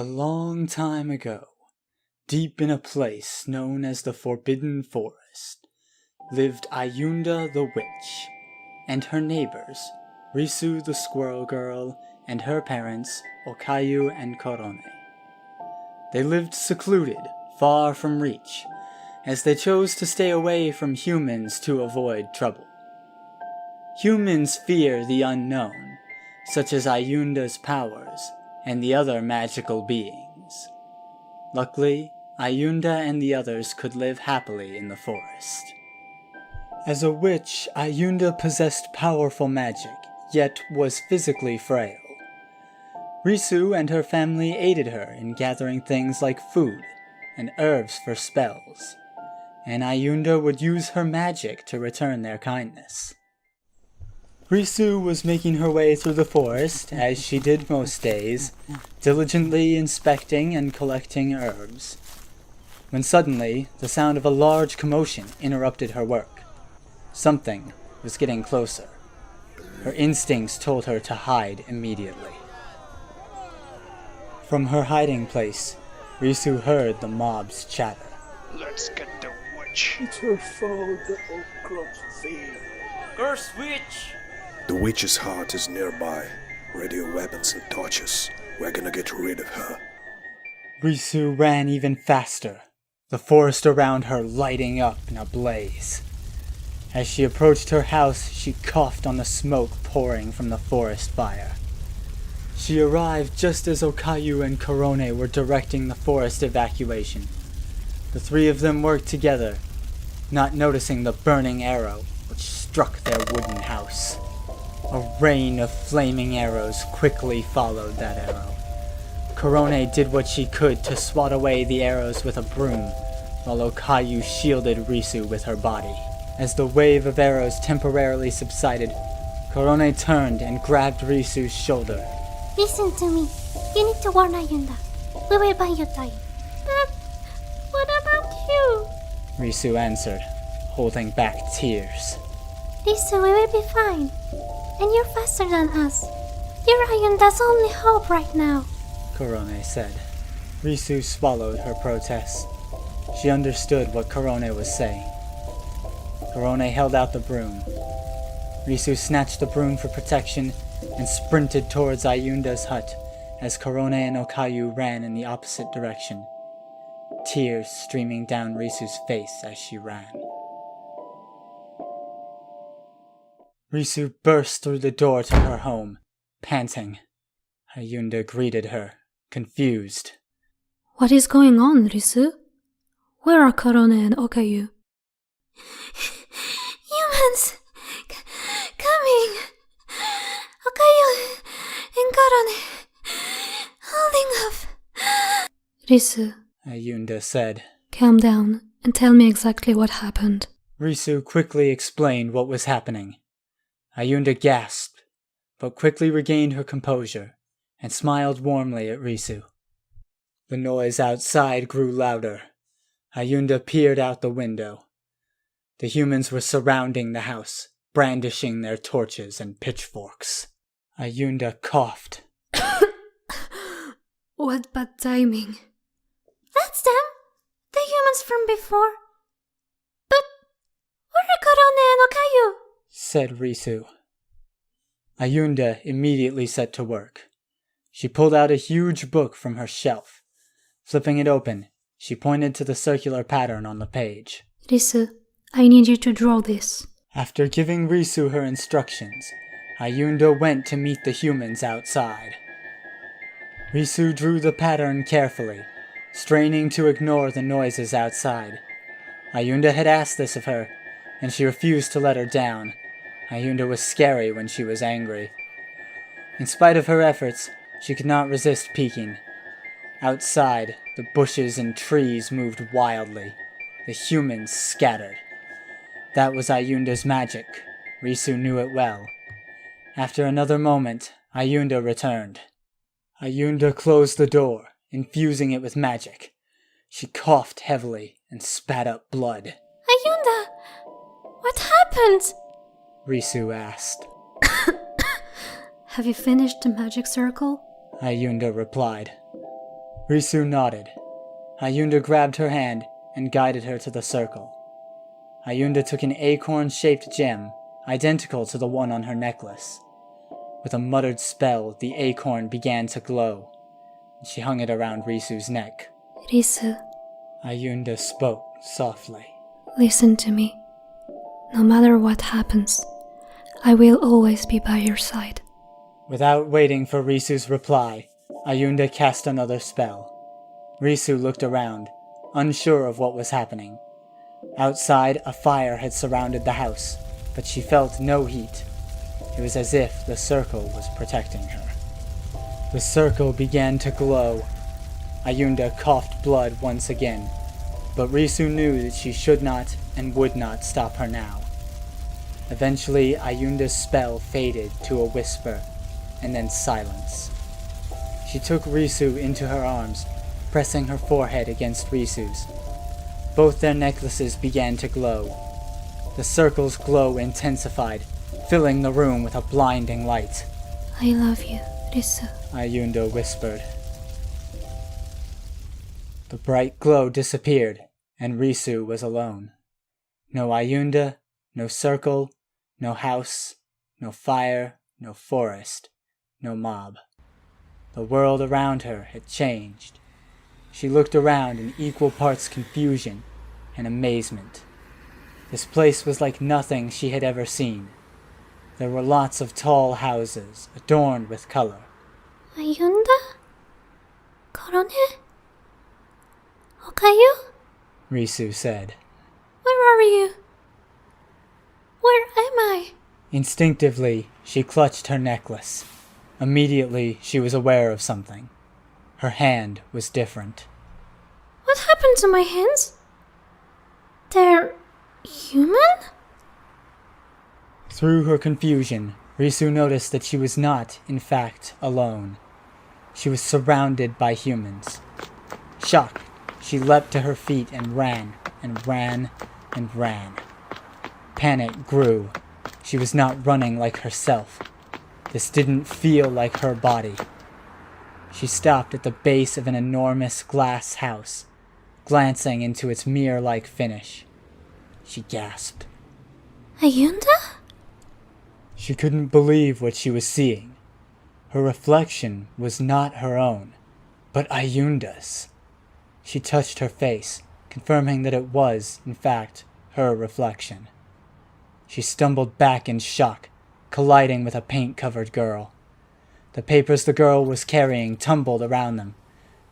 A long time ago, deep in a place known as the Forbidden Forest, lived Ayunda the Witch, and her neighbors, Risu the Squirrel Girl, and her parents, Okayu and Korone. They lived secluded, far from reach, as they chose to stay away from humans to avoid trouble. Humans fear the unknown, such as Ayunda's powers, and the other magical beings. Luckily, Ayunda and the others could live happily in the forest. As a witch, Ayunda possessed powerful magic, yet was physically frail. Risu and her family aided her in gathering things like food and herbs for spells, and Ayunda would use her magic to return their kindness. Risu was making her way through the forest, as she did most days, diligently inspecting and collecting herbs, when suddenly the sound of a large commotion interrupted her work. Something was getting closer. Her instincts told her to hide immediately. From her hiding place, Risu heard the mob's chatter. Let's get the witch. It's her fault the old crops fail. Curse witch! The witch's heart is nearby. Radio weapons and torches. We're gonna get rid of her. Risu ran even faster, the forest around her lighting up in a blaze. As she approached her house, she coughed on the smoke pouring from the forest fire. She arrived just as Okayu and Korone were directing the forest evacuation. The three of them worked together, not noticing the burning arrow which struck their wooden house. A rain of flaming arrows quickly followed that arrow. Korone did what she could to swat away the arrows with a broom, while Okayu shielded Risu with her body. As the wave of arrows temporarily subsided, Korone turned and grabbed Risu's shoulder. Listen to me. You need to warn Ayunda. We will buy you time. But what about you? Risu answered, holding back tears. Risu, we will be fine. And you're faster than us. You're Ayunda's only hope right now, Korone said. Risu swallowed her protest. She understood what Korone was saying. Korone held out the broom. Risu snatched the broom for protection and sprinted towards Ayunda's hut as Korone and Okayu ran in the opposite direction, tears streaming down Risu's face as she ran. Risu burst through the door to her home, panting. Ayunda greeted her, confused. What is going on, Risu? Where are Korone and Okayu? Humans! Coming! Okayu and Korone holding up. Risu, Ayunda said. Calm down and tell me exactly what happened. Risu quickly explained what was happening. Ayunda gasped, but quickly regained her composure and smiled warmly at Risu. The noise outside grew louder. Ayunda peered out the window. The humans were surrounding the house, brandishing their torches and pitchforks. Ayunda coughed. What bad timing. That's them! The humans from before. But where are Korone and Okayu? Said Risu. Ayunda immediately set to work. She pulled out a huge book from her shelf. Flipping it open, she pointed to the circular pattern on the page. Risu, I need you to draw this. After giving Risu her instructions, Ayunda went to meet the humans outside. Risu drew the pattern carefully, straining to ignore the noises outside. Ayunda had asked this of her, and she refused to let her down. Ayunda was scary when she was angry. In spite of her efforts, she could not resist peeking. Outside, the bushes and trees moved wildly. The humans scattered. That was Ayunda's magic. Risu knew it well. After another moment, Ayunda returned. Ayunda closed the door, infusing it with magic. She coughed heavily and spat up blood. Ayunda! What happened? Risu asked. Have you finished the magic circle? Ayunda replied. Risu nodded. Ayunda grabbed her hand and guided her to the circle. Ayunda took an acorn-shaped gem, identical to the one on her necklace. With a muttered spell, the acorn began to glow. She hung it around Risu's neck. Risu, Ayunda spoke softly. listen to me. No matter what happens, I will always be by your side. Without waiting for Risu's reply, Ayunda cast another spell. Risu looked around, unsure of what was happening. Outside, a fire had surrounded the house, but she felt no heat. It was as if the circle was protecting her. The circle began to glow. Ayunda coughed blood once again, but Risu knew that she should not and would not stop her now. Eventually, Ayunda's spell faded to a whisper, and then silence. She took Risu into her arms, pressing her forehead against Risu's. Both their necklaces began to glow. The circle's glow intensified, filling the room with a blinding light. I love you, Risu. Ayunda whispered. The bright glow disappeared, and Risu was alone. No Ayunda, no circle, no house, no fire, no forest, no mob. The world around her had changed. She looked around in equal parts confusion and amazement. This place was like nothing she had ever seen. There were lots of tall houses, adorned with color. Ayunda? Korone? Okayu? Risu said. Where are you? Where am I? Instinctively, she clutched her necklace. Immediately, she was aware of something. Her hand was different. What happened to my hands? They're human? Through her confusion, Risu noticed that she was not, in fact, alone. She was surrounded by humans. Shocked, she leapt to her feet and ran, and ran, and ran. Panic grew. She was not running like herself. This didn't feel like her body. She stopped at the base of an enormous glass house, glancing into its mirror-like finish. She gasped. Ayunda? She couldn't believe what she was seeing. Her reflection was not her own, but Ayunda's. She touched her face, confirming that it was, in fact, her reflection. She stumbled back in shock, colliding with a paint-covered girl. The papers the girl was carrying tumbled around them.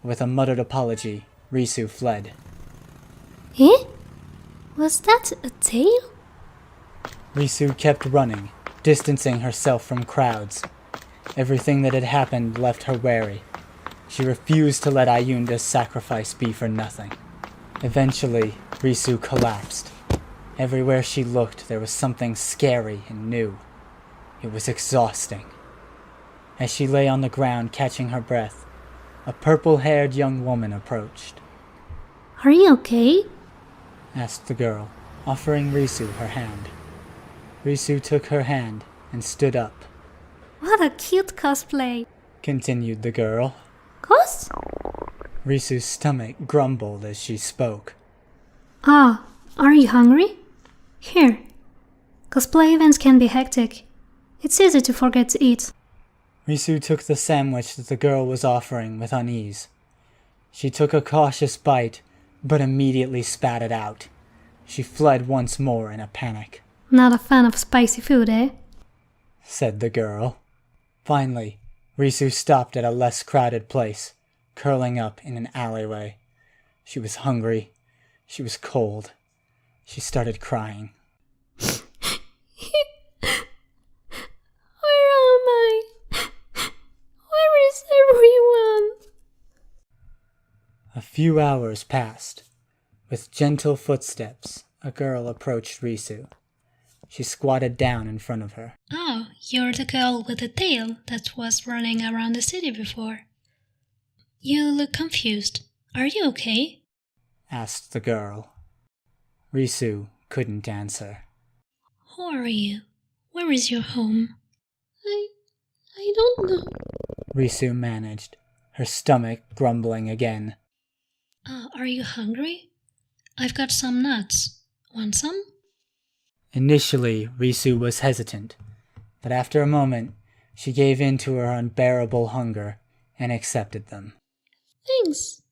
With a muttered apology, Risu fled. Eh? Was that a tail? Risu kept running, distancing herself from crowds. Everything that had happened left her wary. She refused to let Ayunda's sacrifice be for nothing. Eventually, Risu collapsed. Everywhere she looked, there was something scary and new. It was exhausting. As she lay on the ground catching her breath, a purple-haired young woman approached. Are you okay? Asked the girl, offering Risu her hand. Risu took her hand and stood up. What a cute cosplay. Continued the girl. Cos? Risu's stomach grumbled as she spoke. Ah, are you hungry? Here. Cosplay events can be hectic. It's easy to forget to eat. Risu took the sandwich that the girl was offering with unease. She took a cautious bite, but immediately spat it out. She fled once more in a panic. Not a fan of spicy food, eh? Said the girl. Finally, Risu stopped at a less crowded place, curling up in an alleyway. She was hungry. She was cold. She started crying. Where am I? Where is everyone? A few hours passed. With gentle footsteps, a girl approached Risu. She squatted down in front of her. Oh, you're the girl with the tail that was running around the city before. You look confused. Are you okay? Asked the girl. Risu couldn't answer. Who are you? Where is your home? I don't know. Risu managed. her stomach grumbling again. Are you hungry? I've got some nuts. Want some? Initially, Risu was hesitant, but after a moment, she gave in to her unbearable hunger and accepted them. Thanks.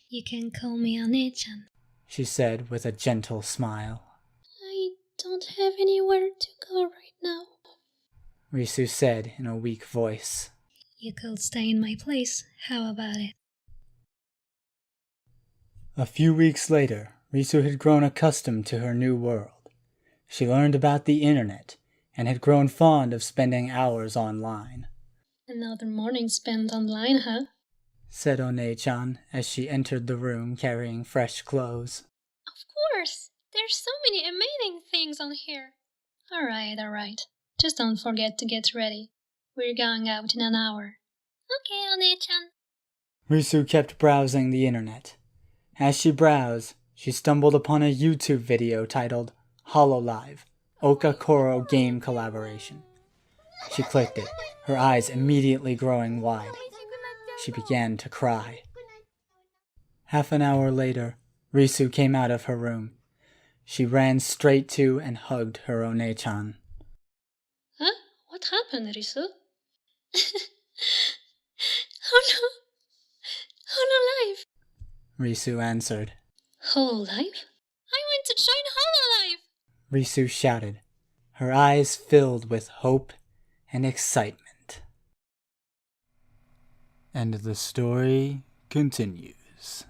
You can call me Ane-chan. She said with a gentle smile. I don't have anywhere to go right now. Risu said in a weak voice. You could stay in my place. How about it? A few weeks later, Risu had grown accustomed to her new world. She learned about the internet and had grown fond of spending hours online. Another morning spent online, huh? Said One-chan as she entered the room carrying fresh clothes. Of course! There's so many amazing things on here. Alright. Just don't forget to get ready. We're going out in an hour. Okay, One-chan. Risu kept browsing the internet. As she browsed, she stumbled upon a YouTube video titled Hololive, Okakoro Game Collaboration. She clicked it, her eyes immediately growing wide. She began to cry. Half an hour later, Risu came out of her room. She ran straight to and hugged her One-chan. Huh? What happened, Risu? Oh no! Hololive! Risu answered. Hololive? I want to join Hololive! Risu shouted, her eyes filled with hope and excitement. And the story continues.